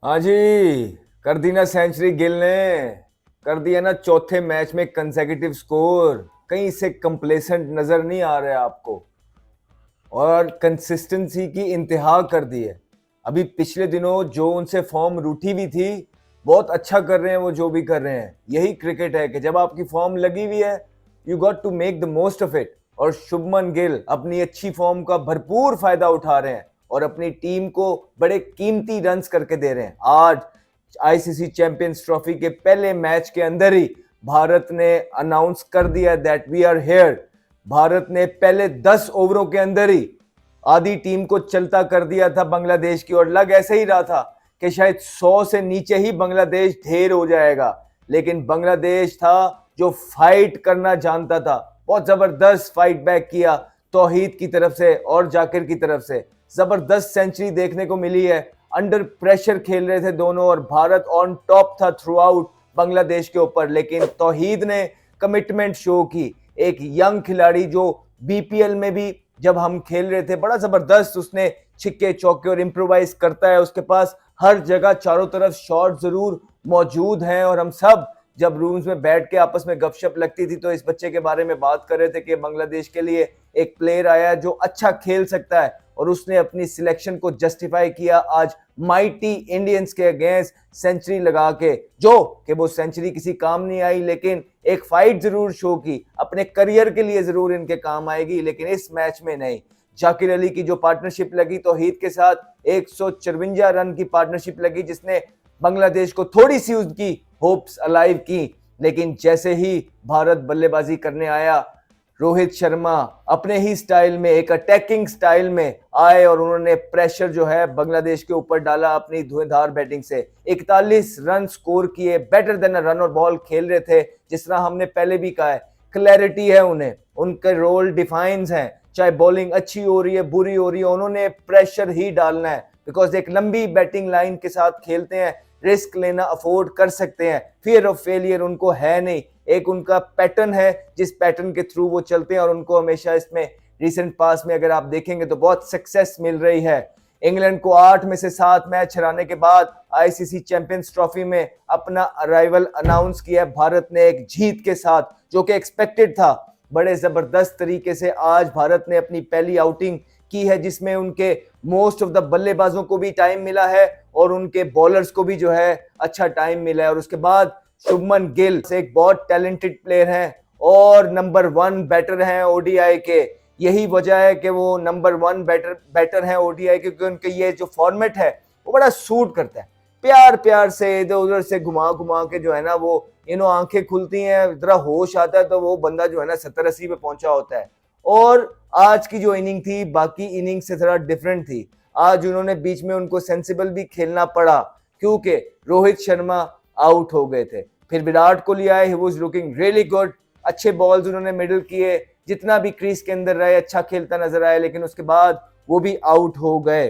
हाँ जी। कर दी ना सेंचुरी गिल ने। कर दिया ना चौथे मैच में कंसेक्यूटिव स्कोर। कहीं से कंप्लेसेंट नजर नहीं आ रहा है आपको। और कंसिस्टेंसी की इंतहा कर दी है। अभी पिछले दिनों जो उनसे फॉर्म रूठी हुई थी, बहुत अच्छा कर रहे हैं वो जो भी कर रहे हैं। यही क्रिकेट है कि जब आपकी फॉर्म लगी हुई है, you got to make the most of it. और शुभमन गिल अपनी अच्छी फॉर्म का भरपूर फायदा उठा रहे हैं और अपनी टीम को बड़े कीमती रन्स करके दे रहे हैं। आज आईसीसी चैंपियंस ट्रॉफी के पहले मैच के अंदर ही भारत ने अनाउंस कर दिया that we are here. Bharat ने पहले 10 ओवरों के अंदर ही आधी टीम को चलता कर दिया था बांग्लादेश की, और लग ऐसे ही रहा था कि शायद 100 से नीचे ही बांग्लादेश ढेर हो जाएगा। लेकिन बांग्लादेश था जो फाइट करना जानता था। बहुत जबरदस्त फाइट बैक किया तौहीद की तरफ से और जाकिर की तरफ से। जबरदस्त सेंचुरी देखने को मिली है। अंडर प्रेशर खेल रहे थे दोनों और भारत ऑन टॉप था थ्रू आउट बांग्लादेश के ऊपर। लेकिन तौहीद ने कमिटमेंट शो की। एक यंग खिलाड़ी जो बीपीएल में भी जब हम खेल रहे थे, बड़ा जबरदस्त उसने छिक्के चौके और इम्प्रोवाइज करता है। उसके पास हर जगह चारों तरफ शॉट जरूर मौजूद हैं। और हम सब जब रूम्स में बैठ के आपस में गपशप लगती थी तो इस बच्चे के बारे में बात कर रहे थे कि बांग्लादेश के लिए एक प्लेयर आया जो अच्छा खेल सकता है, और उसने अपनी सिलेक्शन को जस्टिफाई किया आज माइटी इंडियंस के अगेंस्ट सेंचुरी लगा के। जो कि वो सेंचुरी किसी काम नहीं आई, लेकिन एक फाइट जरूर शो की। अपने करियर के लिए जरूर इनके काम आएगी, लेकिन इस मैच में नहीं। जाकिर अली की जो पार्टनरशिप लगी तौहीद के साथ, 154 रन की पार्टनरशिप लगी जिसने बांग्लादेश को थोड़ी सी उसकी होप्स अलाइव की। लेकिन जैसे ही भारत बल्लेबाजी करने आया, रोहित शर्मा अपने ही स्टाइल में, एक अटैकिंग स्टाइल में आए और उन्होंने प्रेशर जो है बांग्लादेश के ऊपर डाला अपनी धुएंधार बैटिंग से। 41 रन स्कोर किए, बेटर देन अ रन और बॉल खेल रहे थे। जिस तरह हमने पहले भी कहा है, क्लैरिटी है उन्हें, उनके रोल डिफाइंस हैं। चाहे बॉलिंग अच्छी हो रही है बुरी हो रही है, उन्होंने प्रेशर ही डालना है। बिकॉज एक लंबी बैटिंग लाइन के साथ खेलते हैं, रिस्क लेना अफोर्ड कर सकते हैं। फियर ऑफ फेलियर उनको है नहीं। एक उनका पैटर्न है जिस पैटर्न के थ्रू वो चलते हैं, और उनको हमेशा इसमें रिसेंट पास में अगर आप देखेंगे तो बहुत सक्सेस मिल रही है। इंग्लैंड को 8 में से 7 मैच हराने के बाद आईसीसी चैंपियंस ट्रॉफी में अपना अराइवल अनाउंस किया भारत ने एक जीत के साथ, जो कि एक्सपेक्टेड था। बड़े जबरदस्त तरीके से आज भारत ने अपनी पहली आउटिंग की है जिसमें उनके मोस्ट ऑफ द बल्लेबाजों को भी टाइम मिला है और उनके बॉलर्स को भी जो है अच्छा टाइम मिला है। और उसके बाद शुभमन गिल एक बहुत टैलेंटेड प्लेयर हैं और नंबर 1 बैटर हैं ओडीआई के। यही वजह है कि वो नंबर 1 बैटर हैं ओडीआई के, क्योंकि उनके ये जो फॉर्मेट है वो बड़ा सूट करता है। प्यार प्यार से इधर उधर से घुमा घुमा के जो है ना, वो आंखें खुलती हैं, जरा होश आता है तो वो बंदा जो है ना 70-80 पे पहुंचा होता है। और आज की जो इनिंग थी बाकी इनिंग से थोड़ा डिफरेंट थी। आज उन्होंने बीच में उनको सेंसिबल भी खेलना पड़ा क्योंकि रोहित शर्मा आउट हो गए थे। फिर विराट कोहली आए, he was looking really good. अच्छे बॉल्स उन्होंने मिडल किए, जितना भी क्रीज के अंदर रहे अच्छा खेलता नजर आया, लेकिन उसके बाद वो भी आउट हो गए।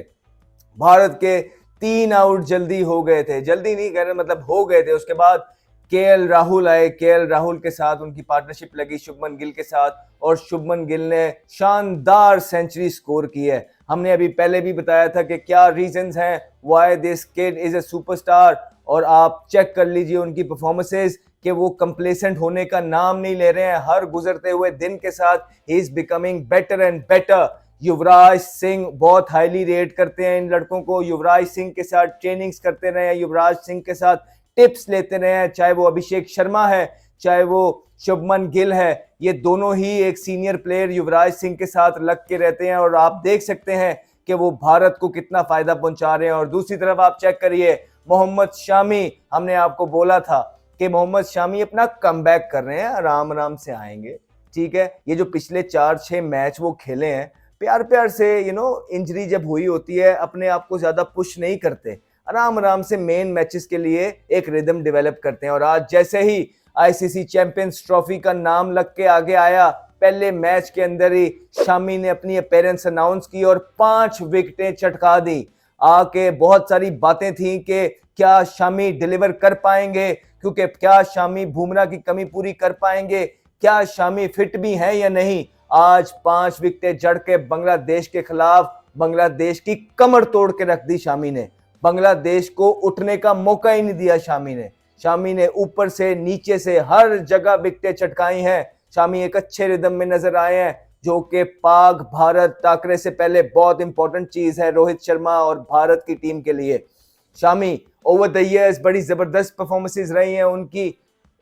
भारत के 3 आउट जल्दी हो गए थे, जल्दी नहीं कह रहे मतलब हो गए थे। उसके बाद केएल राहुल आए, केएल राहुल के साथ उनकी पार्टनरशिप लगी शुभमन गिल के साथ, और शुभमन गिल ने शानदार सेंचुरी स्कोर की है। हमने अभी पहले भी बताया था कि क्या रीजंस हैं why this kid is a superstar, और आप चेक कर लीजिए उनकी परफॉर्मेंसेस कि वो कंप्लेसेंट होने का नाम नहीं ले रहे हैं। हर गुजरते हुए दिन के साथ ही is becoming better and better. Yuvraj Singh बहुत हाईली रेट करते हैं इन लड़कों को। युवराज सिंह के साथ ट्रेनिंग्स करते रहे हैं, युवराज सिंह के साथ टिप्स लेते रहे हैं, चाहे वो अभिषेक शर्मा है चाहे वो शुभमन गिल है। ये दोनों ही एक सीनियर प्लेयर युवराज सिंह के साथ लग के रहते हैं, और आप देख सकते हैं कि वो भारत को कितना फायदा पहुंचा रहे हैं। और दूसरी तरफ आप चेक करिए मोहम्मद शामी, हमने आपको बोला था कि मोहम्मद शामी अपना कमबैक कर रहे हैं, आराम आराम से आएंगे। ठीक है, ये जो पिछले 4-6 मैच वो खेले हैं, प्यार प्यार से इंजरी जब हुई होती है अपने आप को ज्यादा पुश नहीं करते, आराम आराम से मेन मैचेस के लिए एक रिदम डेवलप करते हैं। और आज जैसे ही आईसीसी चैंपियंस ट्रॉफी का नाम लग के आगे आया, पहले मैच के अंदर ही शामी ने अपनी अपीयरेंस अनाउंस की और 5 विकेटें चटका दी। आके बहुत सारी बातें थी कि क्या शामी डिलीवर कर पाएंगे, क्योंकि क्या शामी बुमराह की कमी पूरी कर पाएंगे, क्या शामी फिट भी हैं या नहीं। आज 5 विकेटें जड़ के बांग्लादेश के खिलाफ बांग्लादेश की कमर तोड़ के रख दी शामी ने। बांग्लादेश को उठने का मौका ही नहीं दिया शामी ने ऊपर से नीचे से हर जगह विकेटें चटकाई हैं। शामी एक अच्छे रिदम में नजर आए हैं, जो कि पाक भारत टाकरे से पहले बहुत इंपॉर्टेंट चीज है रोहित शर्मा और भारत की टीम के लिए। शामी ओवर द इयर्स बड़ी जबरदस्त परफॉर्मेंसेस रही हैं उनकी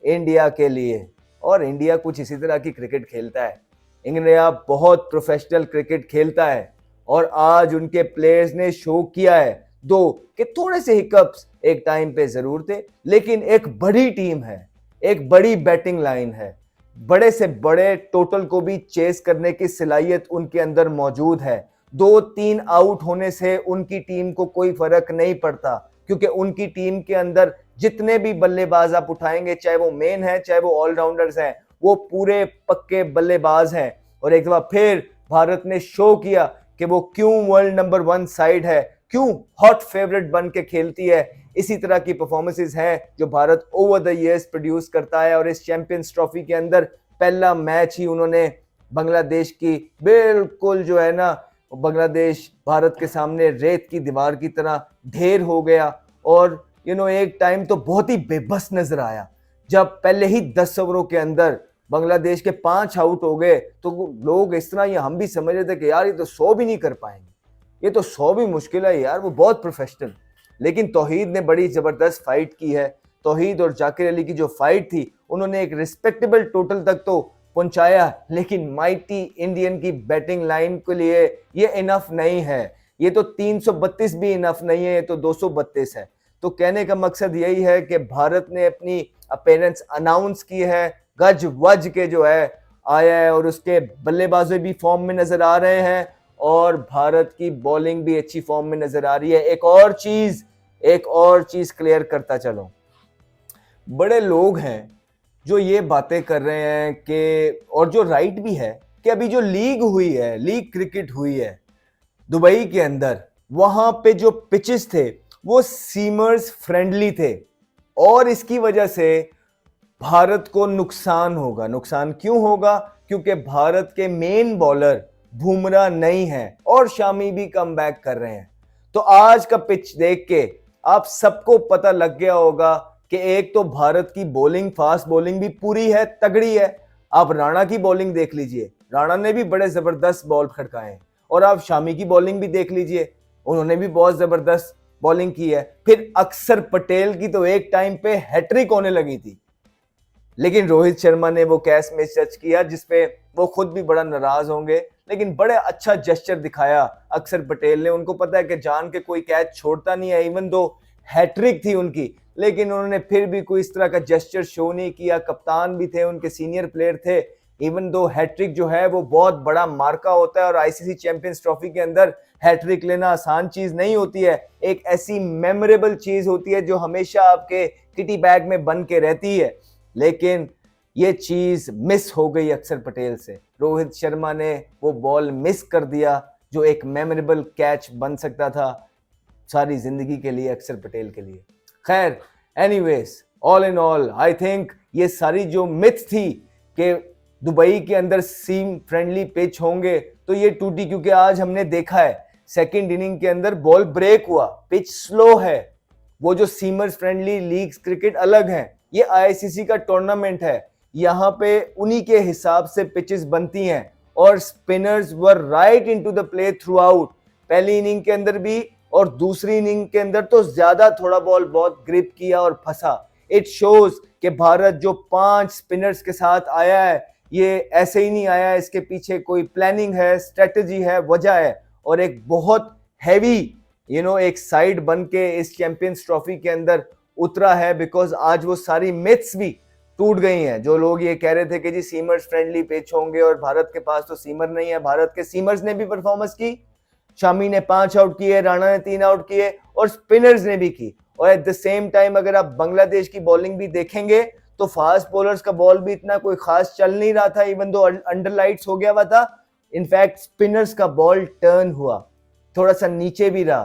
इंडिया के लिए, और इंडिया कुछ इसी तरह की क्रिकेट खेलता है। इंडिया बहुत प्रोफेशनल क्रिकेट खेलता है और आज उनके प्लेयर्स ने शो किया है, दो कि थोड़े से हिकअप्स एक टाइम पे जरूर थे, लेकिन एक बड़ी टीम है, एक बड़ी बैटिंग लाइन है, बड़े से बड़े टोटल को भी चेस करने की सलाहियत उनके अंदर मौजूद है। 2-3 आउट होने से उनकी टीम को कोई फर्क नहीं पड़ता, क्योंकि उनकी टीम के अंदर जितने भी बल्लेबाज आप उठाएंगे, चाहे वो मेन है चाहे वो ऑलराउंडर्स हैं, वो पूरे पक्के बल्लेबाज हैं। और एक दफा फिर भारत ने शो किया कि वो क्यों वर्ल्ड नंबर 1 साइड है, क्यों हॉट फेवरेट बन के खेलती है। इसी तरह की परफॉर्मेंसेस हैं जो Bharat over the years produce करता है, और इस चैंपियंस ट्रॉफी के अंदर पहला मैच ही उन्होंने बांग्लादेश की बिल्कुल जो है ना, बांग्लादेश भारत के सामने रेत की दीवार की तरह ढेर हो गया। और एक टाइम तो बहुत ही बेबस नजर आया जब पहले ही 10 ओवरों के अंदर बांग्लादेश के 5 आउट हो गए, तो लोग इस तरह, ये हम भी समझ रहे थे कि यार ये तो 100 भी नहीं कर पाएंगे, ये तो 100 भी मुश्किल है यार, वो बहुत प्रोफेशनल। लेकिन तौहीद ने बड़ी जबरदस्त फाइट की है। तौहीद और जाकिर अली की जो फाइट थी, उन्होंने एक रिस्पेक्टेबल टोटल तक तो पहुंचाया, लेकिन माइटी इंडियन की बैटिंग लाइन के लिए ये इनफ नहीं है। ये तो 332 भी इनफ नहीं है, ये तो 232 है। तो कहने का मकसद यही है कि भारत ने अपनी अपीयरेंस अनाउंस की है, गज वज के जो है आया है, और उसके बल्लेबाजों भी फॉर्म में नजर आ रहे हैं और भारत की बॉलिंग भी अच्छी फॉर्म में नजर आ रही है। एक और चीज क्लियर करता चलो, बड़े लोग हैं जो ये बातें कर रहे हैं कि, और जो राइट भी है, कि अभी जो लीग क्रिकेट हुई है दुबई के अंदर, वहां पे जो पिचेस थे वो सीमर्स फ्रेंडली थे, और इसकी वजह से भारत को नुकसान होगा। नुकसान क्यों होगा? क्योंकि भारत के मेन बॉलर बुमराह नहीं है और शामी भी कम बैक कर रहे हैं। तो आज का पिच देख के आप सबको पता लग गया होगा कि एक तो भारत की बॉलिंग, फास्ट बॉलिंग भी पूरी है, तगड़ी है। आप राणा की बॉलिंग देख लीजिए, राणा ने भी बड़े जबरदस्त बॉल खड़काए हैं, और आप शामी की बॉलिंग भी देख लीजिए, उन्होंने भी बहुत जबरदस्त बॉलिंग की है। फिर अक्षर पटेल की तो एक टाइम पे हैट्रिक होने लगी थी, लेकिन रोहित शर्मा ने वो कैच में टच किया जिसपे वो खुद भी बड़ा नाराज होंगे, लेकिन बड़े अच्छा जेस्चर दिखाया अक्षर पटेल ने। उनको पता है कि जान के कोई कैच छोड़ता नहीं है, इवन दो हैट्रिक थी उनकी, लेकिन उन्होंने फिर भी कोई इस तरह का जेस्चर शो नहीं किया। कप्तान भी थे, उनके सीनियर प्लेयर थे। इवन दो हैट्रिक जो है वो बहुत बड़ा मार्का होता है, और आईसीसी चैंपियंस ट्रॉफी के अंदर हैट्रिक लेना आसान चीज नहीं होती है। एक ऐसी मेमोरेबल चीज होती है जो हमेशा आपके किटी बैग में बन के रहती है, लेकिन ये चीज मिस हो गई अक्षर पटेल से। रोहित शर्मा ने वो बॉल मिस कर दिया जो एक मेमोरेबल कैच बन सकता था सारी जिंदगी के लिए अक्षर पटेल के लिए। खैर, anyways, all in all I think ये सारी जो मिथ थी कि दुबई के अंदर सीम फ्रेंडली पिच होंगे, तो ये टूटी, क्योंकि आज हमने देखा है सेकंड इनिंग के अंदर बॉल ब्रेक हुआ, पिच स्लो है। वो जो सीमर्स फ्रेंडली लीग्स क्रिकेट अलग है, ये आईसीसी का टूर्नामेंट है, यहाँ पे उन्हीं के हिसाब से पिचेस बनती हैं, और spinners were right into the play through out. पहली इनिंग के अंदर भी और दूसरी इनिंग के अंदर तो ज्यादा थोड़ा बॉल बहुत ग्रिप किया और फंसा। इट शोज कि भारत जो 5 स्पिनर्स के साथ आया है, ये ऐसे ही नहीं आया, इसके पीछे कोई प्लानिंग है, स्ट्रेटजी है, वजह है, और एक बहुत हैवी एक साइड बन के इस चैंपियंस ट्रॉफी के अंदर उतरा है। बिकॉज आज वो सारी मिथ्स भी टूट गई हैं। जो लोग ये कह रहे थे कि जी सीमर्स फ्रेंडली पिच होंगे और भारत के पास तो सीमर नहीं है, भारत के सीमर्स ने भी परफॉर्मेंस की। शामी ने 5 आउट किए, राणा ने 3 आउट किए, और स्पिनर्स ने भी की। और एट द सेम टाइम अगर आप बांग्लादेश की बॉलिंग भी देखेंगे तो फास्ट बॉलर्स का बॉल भी इतना कोई खास चल नहीं रहा था, इवन दो अंडर लाइट्स हो गया हुआ था। इनफैक्ट स्पिनर्स का बॉल टर्न हुआ, थोड़ा सा नीचे भी रहा।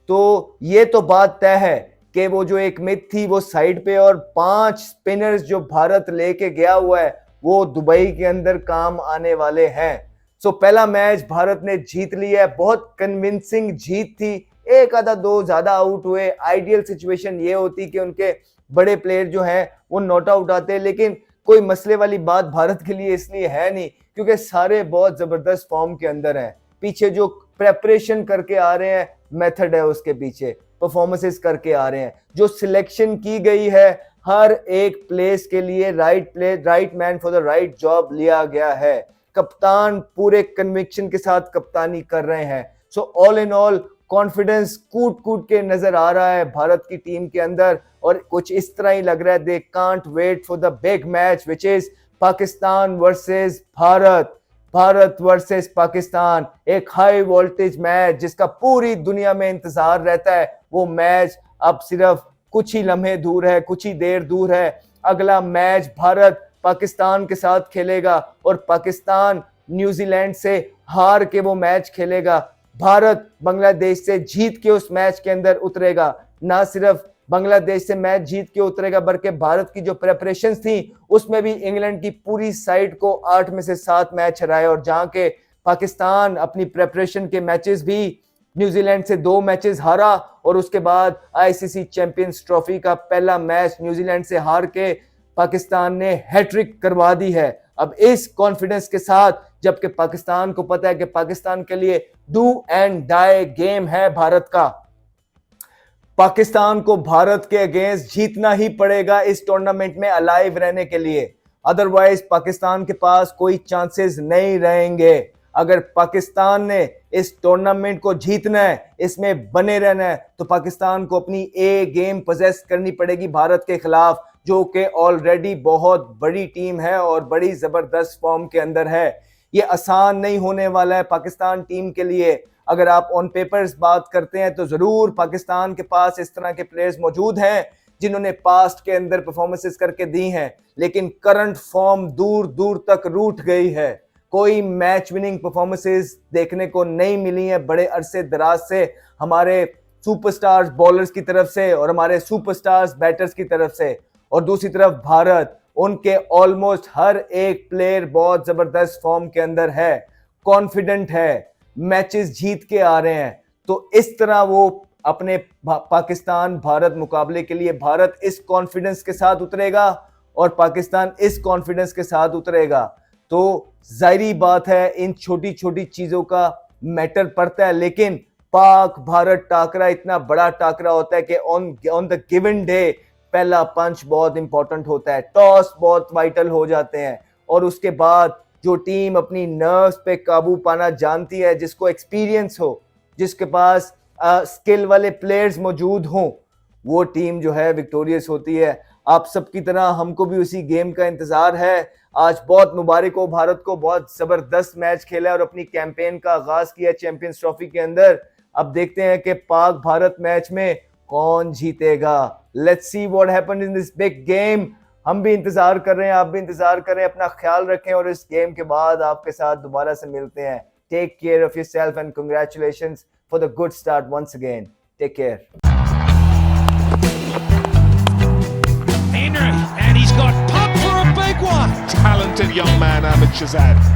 तो ये तो बात तय है कि वो जो एक मिथ थी वो साइड पे, और 5 स्पिनर्स जो भारत लेके गया हुआ है वो दुबई के अंदर काम आने वाले हैं। सो पहला मैच भारत ने जीत लिया है, बहुत कन्विंसिंग जीत थी, एक आधा दो ज्यादा आउट हुए, आइडियल सिचुएशन ये होती कि उनके बड़े प्लेयर जो हैं वो नॉट आउट आते, लेकिन कोई मसले वाली बात भारत के लिए इसलिए है नहीं क्योंकि सारे बहुत जबरदस्त फॉर्म के अंदर हैं। पीछे जो प्रेपरेशन करके आ रहे हैं, मेथड है उसके पीछे, परफॉर्मेंसेस करके आ रहे हैं, जो सिलेक्शन की गई है हर एक प्लेस के लिए right place, right man for the right job लिया गया है। कप्तान पूरे कन्विक्शन के साथ कप्तानी कर रहे हैं। So all in all confidence कूट कूट के नजर आ रहा है भारत की टीम के अंदर, और कुछ इस तरह ही लग रहा है they can't wait for the big match which is Pakistan versus Bharat. Bharat versus Pakistan, एक हाई वोल्टेज मैच जिसका पूरी दुनिया में इंतजार रहता है। वो मैच अब सिर्फ कुछ ही लम्हे दूर है, कुछ ही देर दूर है। अगला मैच भारत पाकिस्तान के साथ खेलेगा और पाकिस्तान न्यूजीलैंड से हार के वो मैच खेलेगा। भारत बांग्लादेश से जीत के उस मैच के अंदर उतरेगा। ना सिर्फ बांग्लादेश से मैच जीत के उतरेगा बल्कि भारत की जो प्रेपरेशंस थी उसमें भी इंग्लैंड की पूरी साइड को 8 में से 7 मैच हराए, और जहां के पाकिस्तान अपनी प्रेपरेशन के मैचेस भी न्यूजीलैंड से 2 मैचेस हारा, और उसके बाद आईसीसी चैंपियंस ट्रॉफी का पहला मैच न्यूजीलैंड से हार के पाकिस्तान ने हैट्रिक करवा दी है। अब इस कॉन्फिडेंस के साथ, जबकि पाकिस्तान को पता है कि पाकिस्तान के लिए डू एंड डाई गेम है भारत का, पाकिस्तान को भारत के अगेंस्ट जीतना ही पड़ेगा इस टूर्नामेंट में अलाइव रहने के लिए, अदरवाइज पाकिस्तान के पास कोई चांसेस नहीं रहेंगे। अगर पाकिस्तान ने इस टूर्नामेंट को जीतना है, इसमें बने रहना है, तो पाकिस्तान को अपनी ए गेम पोजेस करनी पड़ेगी भारत के खिलाफ, जो कि ऑलरेडी बहुत बड़ी टीम है और बड़ी जबरदस्त फॉर्म के अंदर है। ये आसान नहीं होने वाला है पाकिस्तान टीम के लिए। अगर आप ऑन पेपर्स बात करते हैं तो जरूर पाकिस्तान के पास इस तरह के प्लेयर्स मौजूद हैं जिन्होंने पास्ट के अंदर परफॉर्मेंसेस करके दी हैं, लेकिन करंट फॉर्म दूर दूर तक रूठ गई है। कोई मैच विनिंग परफॉर्मेंसेस देखने को नहीं मिली है बड़े अरसे दराज से हमारे सुपरस्टार्स बॉलर्स की तरफ से और हमारे सुपरस्टार्स बैटर्स की तरफ से। और दूसरी तरफ भारत, उनके ऑलमोस्ट हर एक प्लेयर बहुत जबरदस्त फॉर्म के अंदर है, कॉन्फिडेंट है, मैचेस जीत के आ रहे हैं। तो इस तरह वो अपने पाकिस्तान भारत मुकाबले के लिए, भारत इस कॉन्फिडेंस के साथ उतरेगा और पाकिस्तान इस कॉन्फिडेंस के साथ उतरेगा। तो जाहिर बात है इन छोटी छोटी चीजों का मैटर पड़ता है, लेकिन पाक भारत टाकरा इतना बड़ा टाकरा होता है कि ऑन द गिवन डे पहला पंच बहुत इंपॉर्टेंट होता है, टॉस बहुत वाइटल हो जाते हैं, और उसके बाद जो टीम अपनी नर्व्स पे काबू पाना जानती है, जिसको एक्सपीरियंस हो, जिसके पास स्किल वाले प्लेयर्स मौजूद हों, वो टीम जो है विक्टोरियस होती है। आप सबकी तरह हमको भी उसी गेम का इंतजार है। आज बहुत मुबारक हो भारत को, बहुत जबरदस्त मैच खेला है और अपनी कैंपेन का आगाज किया चैंपियंस ट्रॉफी के अंदर। अब देखते हैं कि पाक भारत मैच में कौन जीतेगा। Let's see what happens in this big game. हम भी इंतजार कर रहे हैं, आप भी इंतजार करें, अपना ख्याल रखें और इस गेम के बाद आपके साथ दोबारा से मिलते हैं। Take care of yourself and congratulations for the good start once again. Take care. Henry, and he's got pumped for a big one. Talented young man, Ahmed Shahzad.